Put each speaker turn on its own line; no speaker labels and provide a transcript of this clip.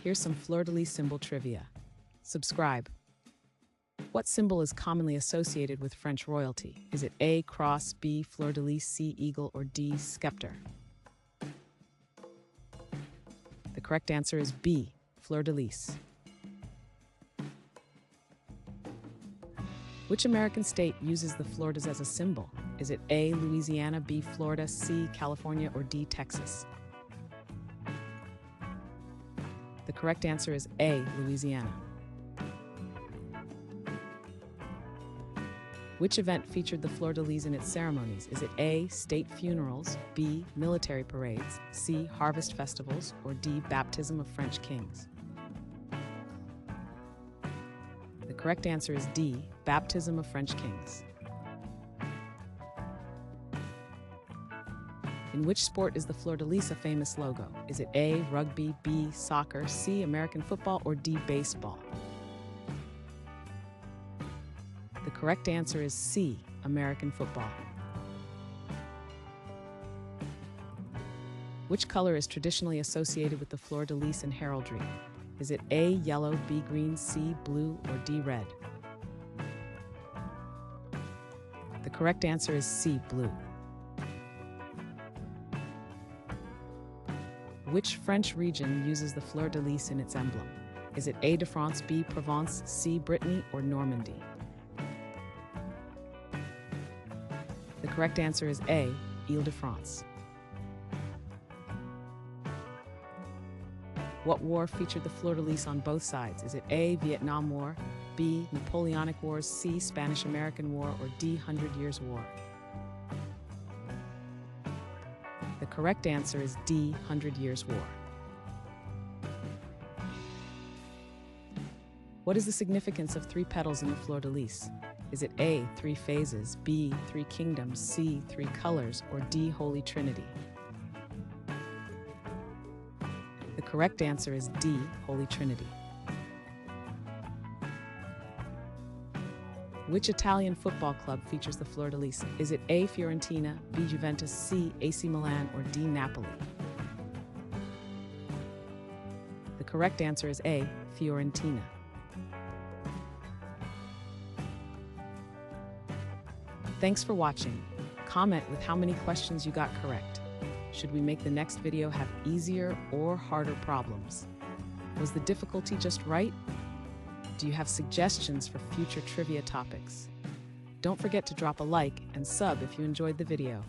Here's some fleur-de-lis symbol trivia. Subscribe. What symbol is commonly associated with French royalty? Is it A, cross, B, fleur-de-lis, C, eagle, or D, scepter? The correct answer is B, fleur-de-lis. Which American state uses the Floridas as a symbol? Is it A, Louisiana, B, Florida, C, California, or D, Texas? The correct answer is A, Louisiana. Which event featured the fleur-de-lis in its ceremonies? Is it A, state funerals, B, military parades, C, harvest festivals, or D, baptism of French kings? The correct answer is D, baptism of French kings. In which sport is the fleur-de-lis a famous logo? Is it A, rugby, B, soccer, C, American football, or D, baseball? The correct answer is C, American football. Which color is traditionally associated with the fleur-de-lis in heraldry? Is it A, yellow, B, green, C, blue, or D, red? The correct answer is C, blue. Which French region uses the fleur-de-lis in its emblem? Is it A, de France, B, Provence, C, Brittany, or Normandy? The correct answer is A, Ile-de-France. What war featured the fleur-de-lis on both sides? Is it A, Vietnam War, B, Napoleonic Wars, C, Spanish-American War, or D, 100 Years' War? The correct answer is D, 100 Years' War. What is the significance of 3 petals in the fleur-de-lis? Is it A, 3 phases, B, 3 kingdoms, C, 3 colors, or D, Holy Trinity? The correct answer is D, Holy Trinity. Which Italian football club features the fleur-de-lis? Is it A, Fiorentina, B, Juventus, C, AC Milan, or D, Napoli? The correct answer is A, Fiorentina. Thanks for watching. Comment with how many questions you got correct. Should we make the next video have easier or harder problems? Was the difficulty just right? Do you have suggestions for future trivia topics? Don't forget to drop a like and sub if you enjoyed the video.